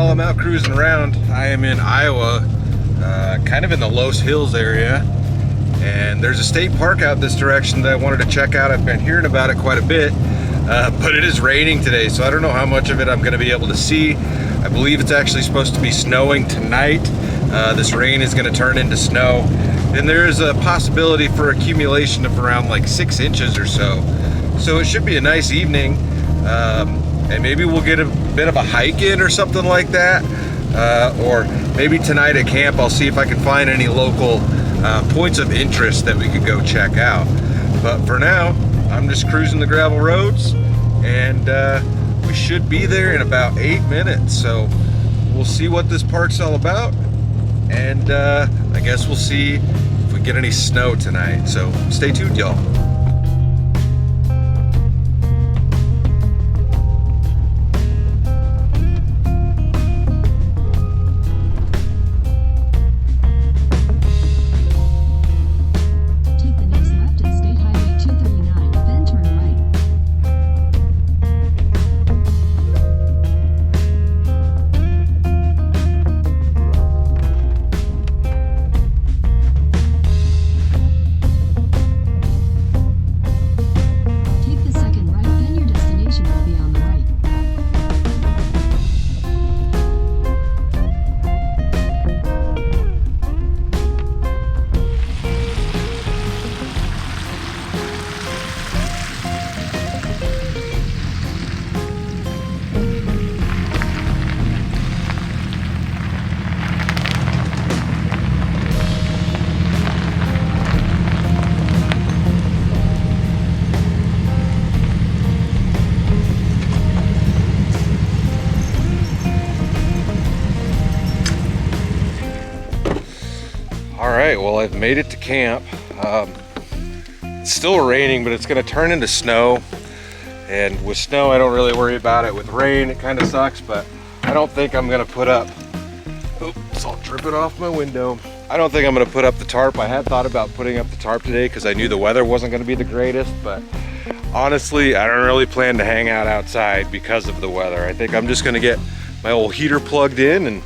while I'm out cruising around. I am in Iowa, kind of in the Los Hills area, and there's a state park out this direction that I wanted to check out. I've been hearing about it quite a bit, but it is raining today, so I don't know how much of it I'm going to be able to see. I believe it's actually supposed to be snowing tonight. This rain is going to turn into snow, and there is a possibility for accumulation of around like 6 inches or so. So it should be a nice evening, and maybe we'll get a bit of a hike in or something like that. Or maybe tonight at camp I'll see if I can find any local points of interest that we could go check out. But for now, I'm just cruising the gravel roads, and we should be there in about 8 minutes. So we'll see what this park's all about, and I guess we'll see if we get any snow tonight. So stay tuned, y'all. Alright, well, I've made it to camp. It's still raining, but it's going to turn into snow. And with snow, I don't really worry about it. With rain, it kind of sucks, but I don't think I'm going to put up... Oops, I'll drip it off my window. I don't think I'm going to put up the tarp. I had thought about putting up the tarp today because I knew the weather wasn't going to be the greatest, but honestly, I don't really plan to hang out outside because of the weather. I think I'm just going to get my old heater plugged in, and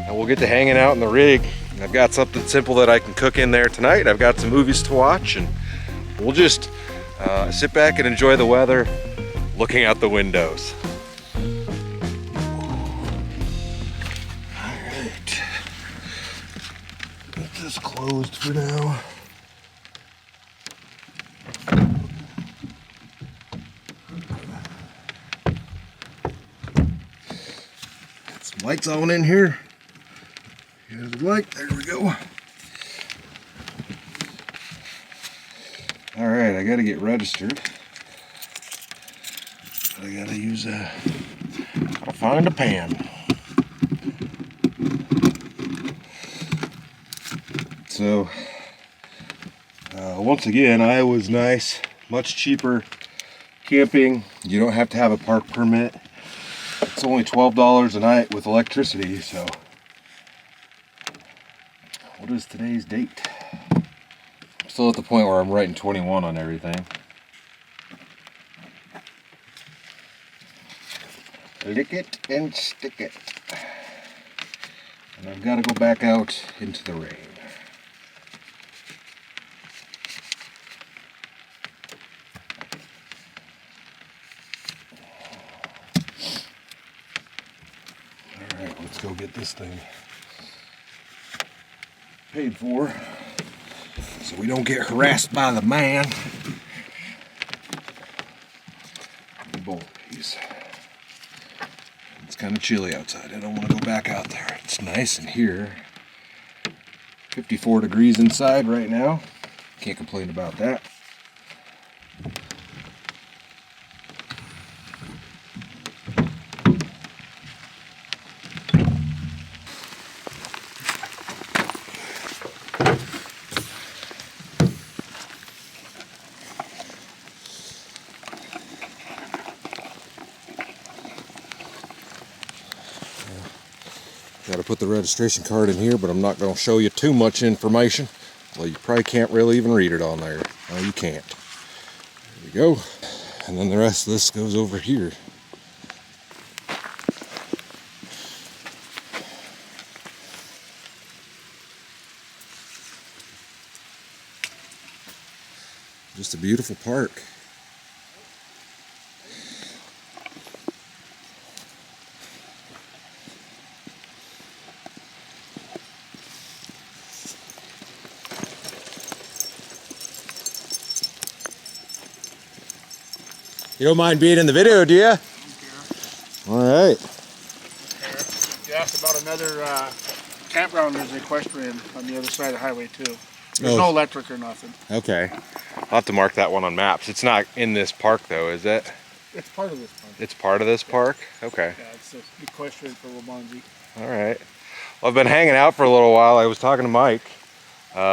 we'll get to hanging out in the rig. I've got something simple that I can cook in there tonight. I've got some movies to watch, and we'll just sit back and enjoy the weather looking out the windows. Alright, get this closed for now. Got some lights on in here. Like, there we go. All right, I gotta get registered. I gotta use gotta find a pan. So, once again, Iowa's nice, much cheaper camping. You don't have to have a park permit. It's only $12 a night with electricity, so. What is today's date? I'm still at the point where I'm writing 21 on everything. Lick it and stick it. And I've got to go back out into the rain. Alright, let's go get this thing paid for so we don't get harassed by the man. Boys. It's kind of chilly outside. I don't want to go back out there. It's nice in here. 54 degrees inside right now. Can't complain about that. Got to put the registration card in here, but I'm not going to show you too much information. Well, you probably can't really even read it on there. No, you can't. There we go. And then the rest of this goes over here. Just a beautiful park. You don't mind being in the video, do you? I don't care. All right. You asked about another campground. There's equestrian on the other side of the highway too. There's Oh. no electric or nothing. Okay. I'll have to mark that one on maps. It's not in this park though, is it? It's part of this park. It's part of this park? Okay. Yeah, it's the equestrian for Waubonsie. All right. Well, I've been hanging out for a little while. I was talking to Mike.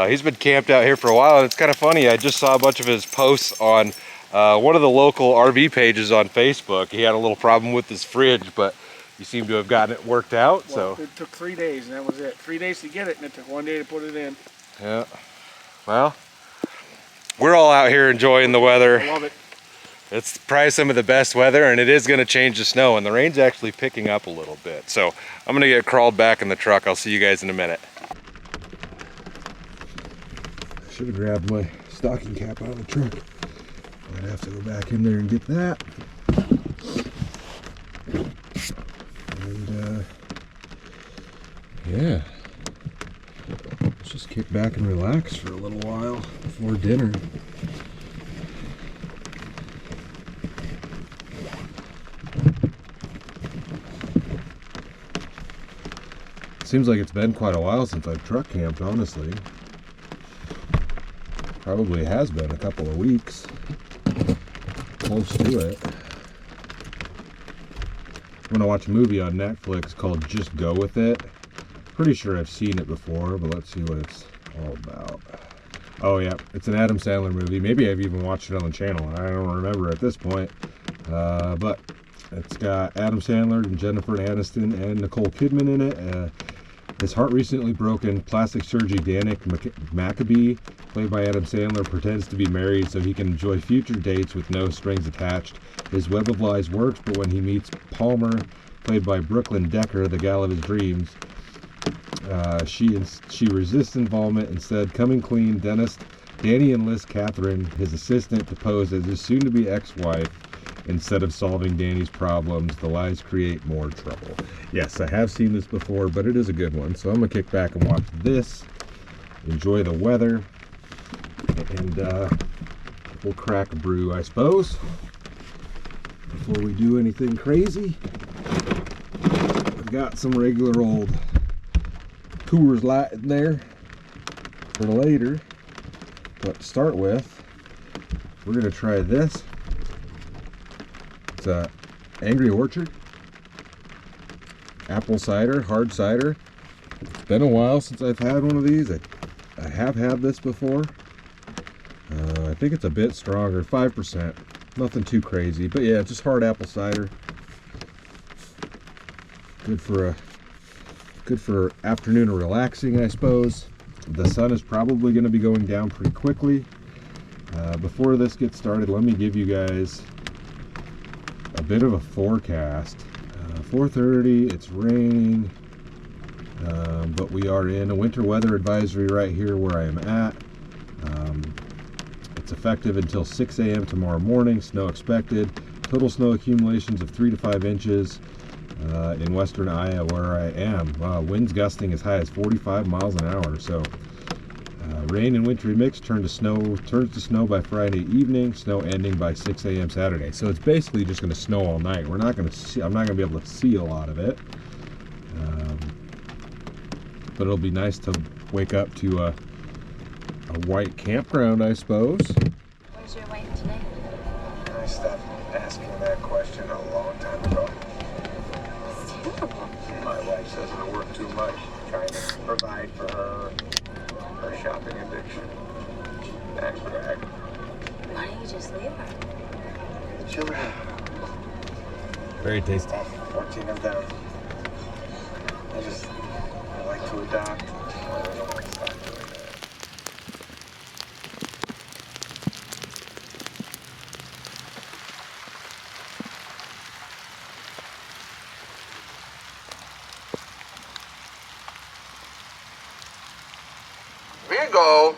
He's been camped out here for a while, and it's kind of funny. I just saw a bunch of his posts on one of the local RV pages on Facebook. He had a little problem with his fridge, but you seem to have gotten it worked out. Well, So it took 3 days, and that was it. 3 days to get it, and it took 1 day to put it in. yeah. Well, we're all out here enjoying the weather. I love it. It's probably some of the best weather, and it is going to change the snow, and the rain's actually picking up a little bit. So I'm going to get crawled back in the truck. I'll see you guys in a minute. Should have grabbed my stocking cap out of the truck. I'd have to go back in there and get that. And yeah, let's just kick back and relax for a little while before dinner. Seems like it's been quite a while since I've truck camped, honestly. Probably has been a couple of weeks. Close to it. I'm gonna watch a movie on Netflix called Just Go With It. Pretty sure I've seen it before, but let's see what it's all about. Oh yeah, it's an Adam Sandler movie. Maybe I've even watched it on the channel. I don't remember at this point. But it's got Adam Sandler and Jennifer Aniston and Nicole Kidman in it. His heart recently broken plastic surgery Danik Maccabee, played by Adam Sandler, pretends to be married so he can enjoy future dates with no strings attached. His web of lies works, but when he meets Palmer, played by Brooklyn Decker, the gal of his dreams, she resists involvement. Instead, coming clean, Danny enlists Catherine, his assistant, to pose as his soon-to-be ex-wife. Instead of solving Danny's problems, the lies create more trouble. Yes, I have seen this before, but it is a good one. So I'm gonna kick back and watch this, enjoy the weather, and we'll crack a brew, I suppose, before we do anything crazy. I've got some regular old Coors Light in there for later, but to start with, we're gonna try this. It's Angry Orchard apple cider, hard cider. It's been a while since I've had one of these. I have had this before. I think it's a bit stronger, 5%. Nothing too crazy, but yeah, just hard apple cider. Good for afternoon of relaxing, I suppose. The sun is probably going to be going down pretty quickly. Before this gets started, let me give you guys a bit of a forecast. 4:30, it's raining, but we are in a winter weather advisory right here where I am at. It's effective until 6 a.m. tomorrow morning. Snow expected. Total snow accumulations of 3 to 5 inches in western Iowa where I am. Winds gusting as high as 45 miles an hour. So rain and wintry mix turns to snow by Friday evening. Snow ending by 6 a.m. Saturday. So it's basically just going to snow all night. I'm not going to be able to see a lot of it, but it'll be nice to wake up to a white campground, I suppose. Where's your wife today? I stopped asking that question a long time ago. It's terrible. My wife says I work too much trying to provide for her shopping addiction. That's right. Why don't you just leave her? Children. Very tasty. 14 of them. I like to adopt. I don't like to stop doing that. Here you go.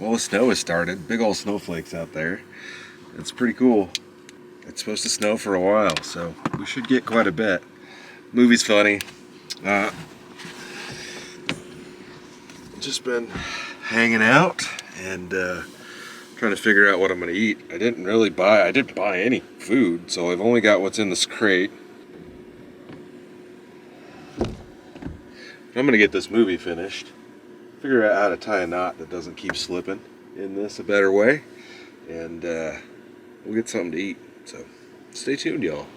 Well, the snow has started. Big old snowflakes out there. It's pretty cool. It's supposed to snow for a while, so we should get quite a bit. Movie's funny. Just been hanging out and trying to figure out what I'm gonna eat. I didn't buy any food, so I've only got what's in this crate. I'm gonna get this movie finished. Figure out how to tie a knot that doesn't keep slipping in this a better way, and we'll get something to eat. So stay tuned, y'all.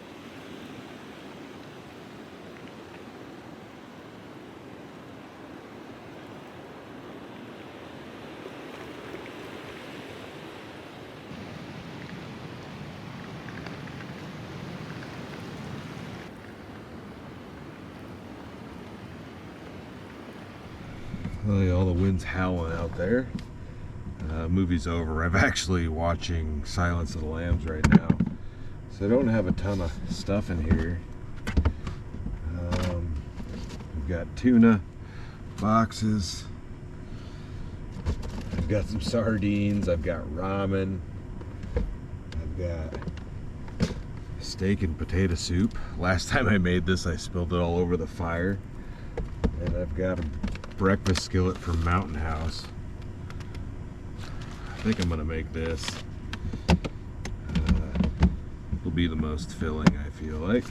Oh, yeah, all the wind's howling out there. Movie's over. I'm actually watching Silence of the Lambs right now, so I don't have a ton of stuff in here. I've got tuna boxes. I've got some sardines. I've got ramen. I've got steak and potato soup. Last time I made this, I spilled it all over the fire. And I've got a breakfast skillet from Mountain House. I think I'm gonna make this. It'll be the most filling, I feel like.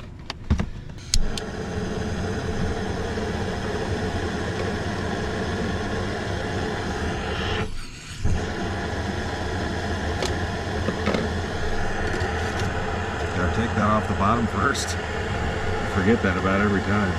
Gotta take that off the bottom first. I forget that about every time.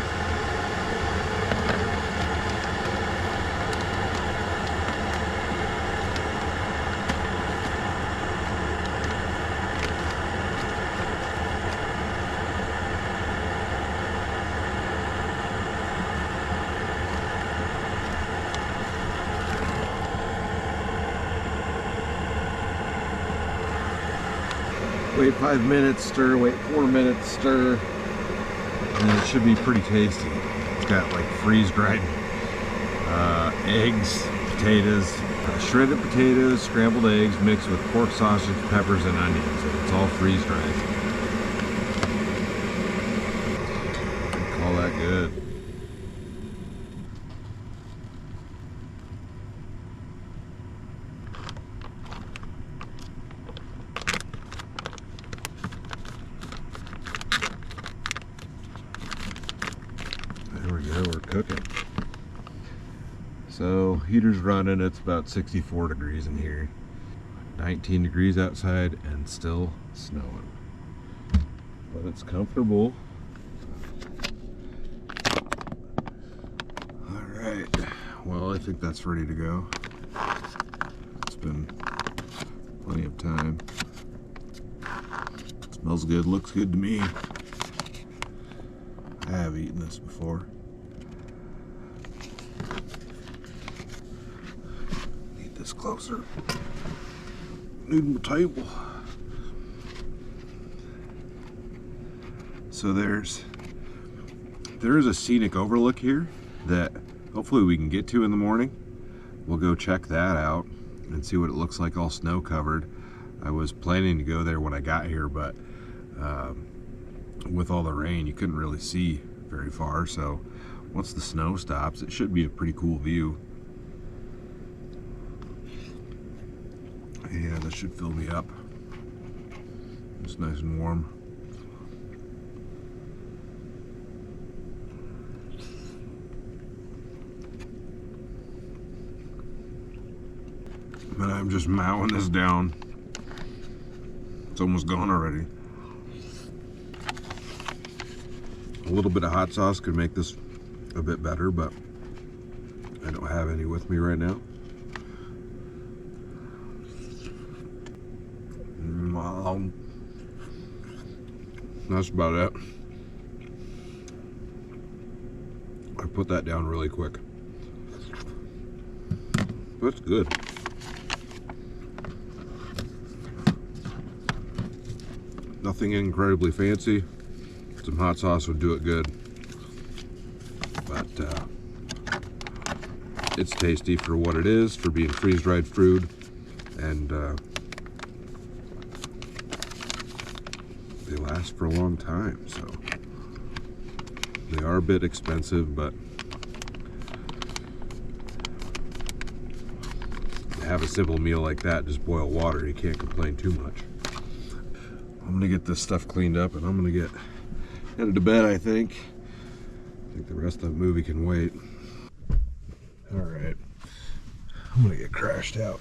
Wait 5 minutes, stir, wait 4 minutes, stir, and it should be pretty tasty. It's got like freeze-dried eggs, potatoes, shredded potatoes, scrambled eggs mixed with pork sausage, peppers, and onions. And it's all freeze-dried. Call that good. There we go, we're cooking. So heater's running, it's about 64 degrees in here. 19 degrees outside and still snowing. But it's comfortable. Alright, well I think that's ready to go. It's been plenty of time. Smells good, looks good to me. I have eaten this before. Need this closer. Need my table. So there is a scenic overlook here that hopefully we can get to in the morning. We'll go check that out and see what it looks like all snow covered. I was planning to go there when I got here, but with all the rain you couldn't really see very far, so once the snow stops it should be a pretty cool view. Yeah, this should fill me up. It's nice and warm. But I'm just mowing this down. It's almost gone already. A little bit of hot sauce could make this a bit better, but I don't have any with me right now. That's about it. I put that down really quick. That's good. Nothing incredibly fancy. Some hot sauce would do it good. But it's tasty for what it is, for being freeze-dried fruit, and they last for a long time. So they are a bit expensive, but to have a simple meal like that, just boil water, you can't complain too much. I'm gonna get this stuff cleaned up and I'm gonna get headed to bed, I think. I think the rest of the movie can wait. All right, I'm gonna get crashed out.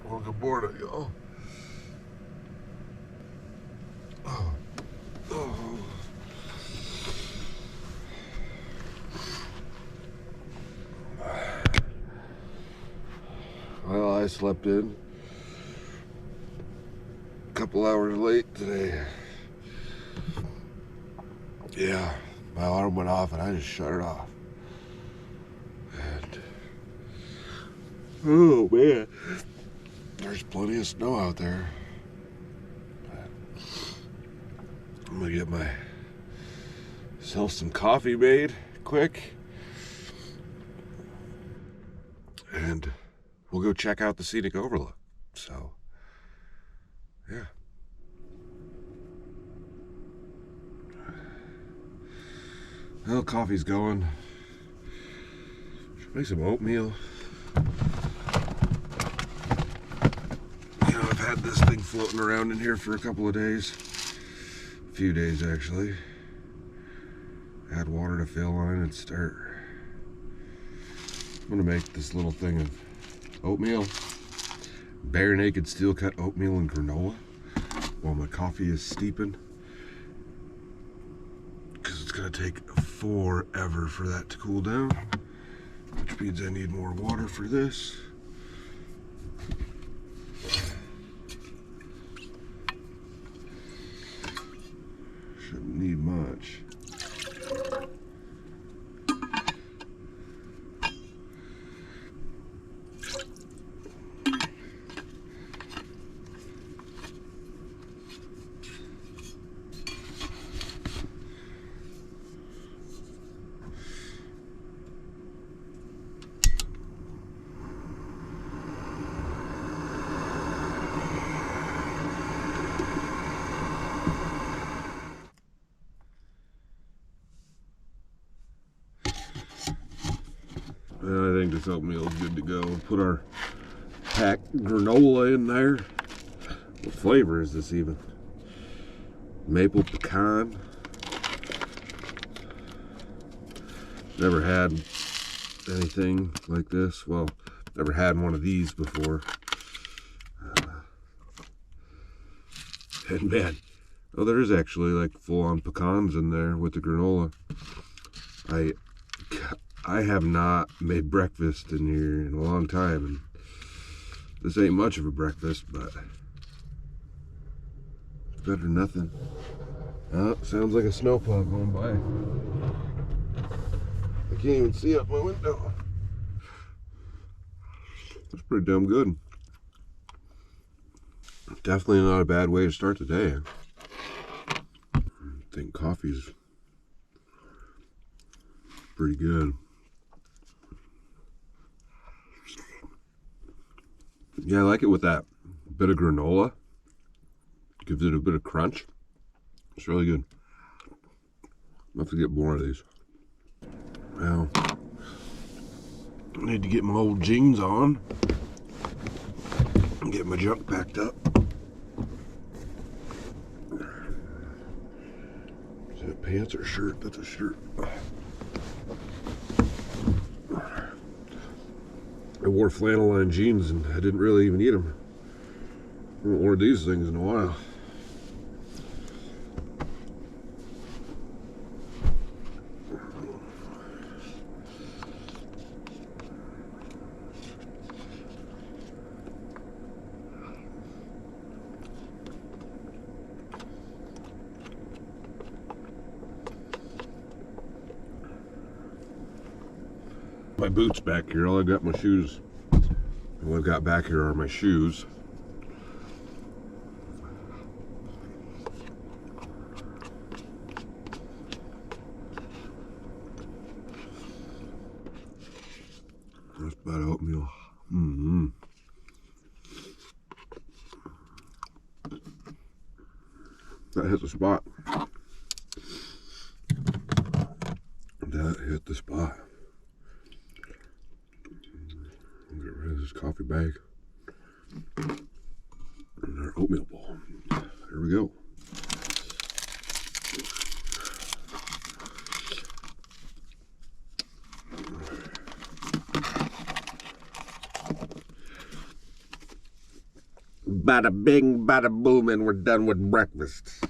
Well, good morning, y'all. Well, I slept in a couple hours late today. Yeah, my alarm went off and I just shut it off. And oh man, there's plenty of snow out there. I'm gonna get myself some coffee made quick, and we'll go check out the scenic overlook. So, yeah. Well, coffee's going. Should make some oatmeal. You know, I've had this thing floating around in here for a couple of days. A few days, actually. Add water to fill on and start. I'm gonna make this little thing of oatmeal. Bare naked steel cut oatmeal and granola while my coffee is steeping. Because it's gonna take forever for that to cool down. Which means I need more water for this. Shouldn't need much. I think this oatmeal is good to go. We'll put our packed granola in there. What flavor is this even? Maple pecan. Never had anything like this. Well, never had one of these before. And man, oh, there is actually like full-on pecans in there with the granola. I have not made breakfast in here in a long time, and this ain't much of a breakfast, but it's better than nothing. Oh, sounds like a snowplow going by. I can't even see out my window. That's pretty damn good. Definitely not a bad way to start the day. I think coffee's pretty good. Yeah, I like it with that bit of granola. Gives it a bit of crunch. It's really good. I'll have to get more of these. Well, I need to get my old jeans on and get my junk packed up. Is that pants or shirt? That's a shirt. I wore flannel line jeans and I didn't really even need them. I haven't worn these things in a while. my boots back here. All I've got my shoes. What I've got back here are my shoes. That's about oatmeal. Mm-hmm. That hit the spot. That hit the spot. I'll get rid of this coffee bag. And our oatmeal bowl. Here we go. Bada bing, bada boom, and we're done with breakfast.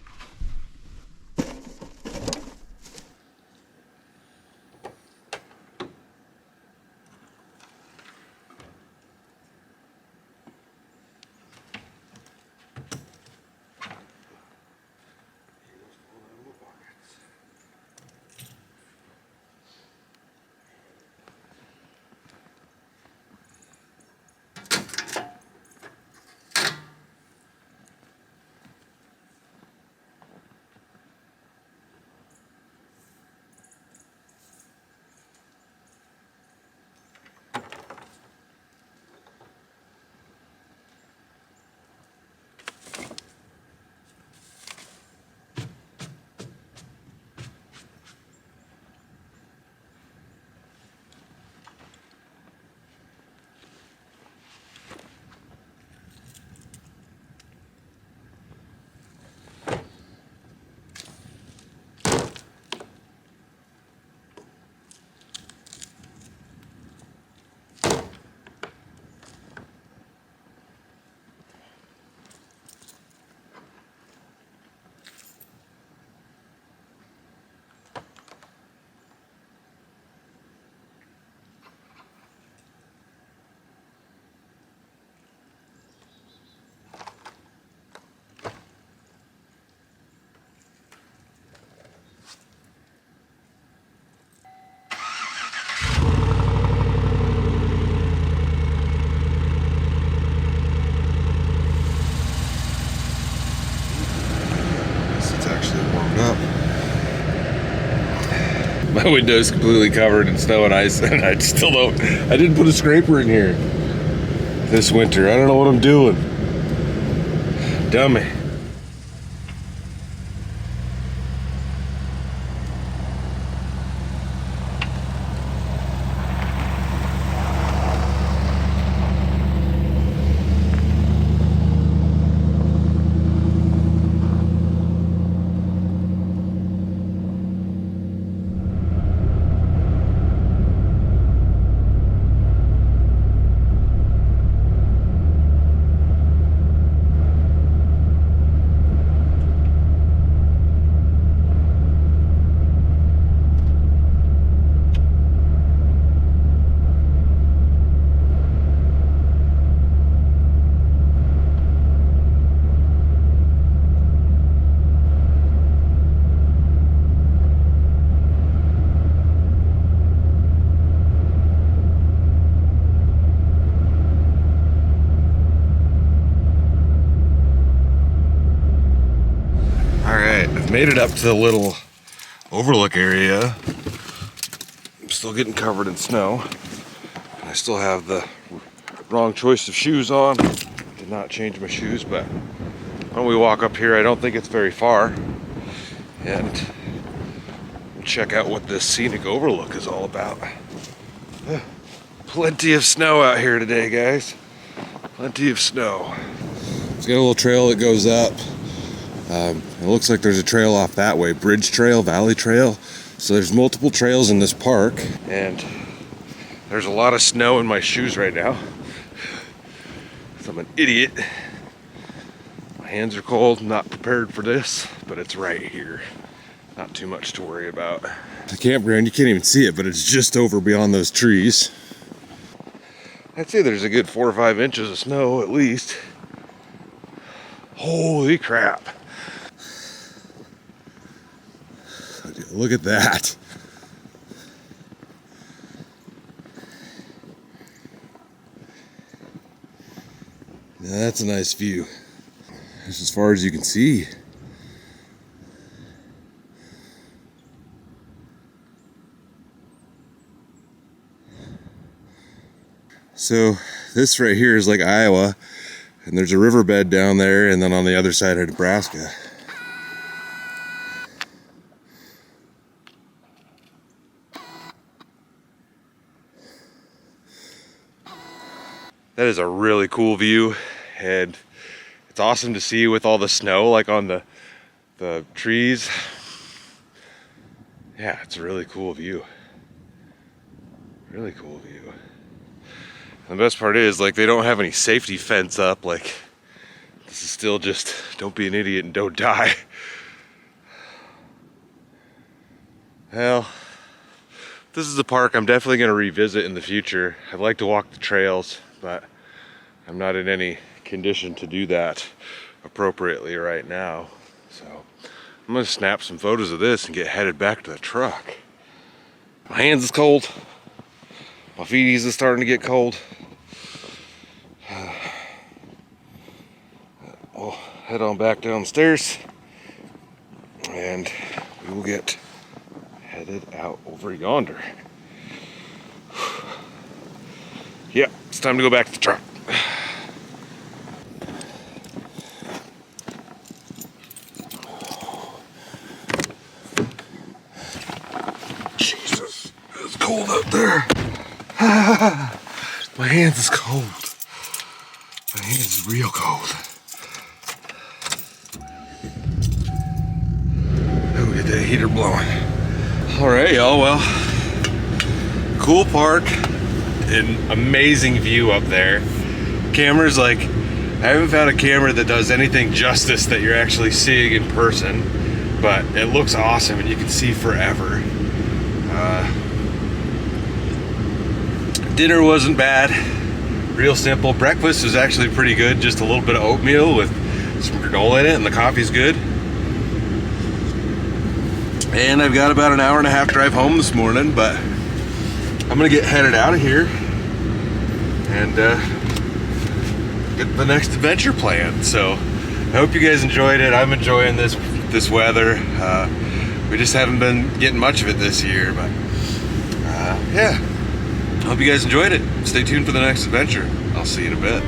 My window's completely covered in snow and ice, and I didn't put a scraper in here this winter. I don't know what I'm doing. Dummy. Made it up to the little overlook area. I'm still getting covered in snow. I still have the wrong choice of shoes on. Did not change my shoes, but when we walk up here, I don't think it's very far. And we'll check out what this scenic overlook is all about. Plenty of snow out here today, guys. Plenty of snow. It's got a little trail that goes up. It looks like there's a trail off that way, Bridge Trail, Valley Trail. So there's multiple trails in this park, and there's a lot of snow in my shoes right now. I'm an idiot. My hands are cold, not prepared for this, but it's right here. Not too much to worry about. The campground, you can't even see it, but it's just over beyond those trees. I'd say there's a good 4 or 5 inches of snow at least. Holy crap. Look at that. Now that's a nice view. That's as far as you can see. So this right here is like Iowa, and there's a riverbed down there, and then on the other side of Nebraska. That is a really cool view, and it's awesome to see with all the snow like on the trees. Yeah, it's a really cool view. Really cool view. And the best part is, like, they don't have any safety fence up. Like, this is still just don't be an idiot and don't die. Well, this is a park I'm definitely going to revisit in the future. I'd like to walk the trails, but I'm not in any condition to do that appropriately right now. So I'm gonna snap some photos of this and get headed back to the truck. My hands is cold. My feeties is starting to get cold. We'll head on back downstairs and we will get headed out over yonder. Yep, it's time to go back to the truck. Jesus, it's cold up there. My hands is cold. My hands is real cold. Oh, get that heater blowing. All right, y'all. Well, cool park. An amazing view up there. Cameras, like, I haven't found a camera that does anything justice that you're actually seeing in person, but it looks awesome and you can see forever. Dinner wasn't bad, real simple. Breakfast was actually pretty good, just a little bit of oatmeal with some granola in it, and the coffee's good. And I've got about an hour and a half drive home this morning, but I'm gonna get headed out of here and get the next adventure planned. So I hope you guys enjoyed it. I'm enjoying this weather. We just haven't been getting much of it this year, but yeah. Hope you guys enjoyed it. Stay tuned for the next adventure. I'll see you in a bit.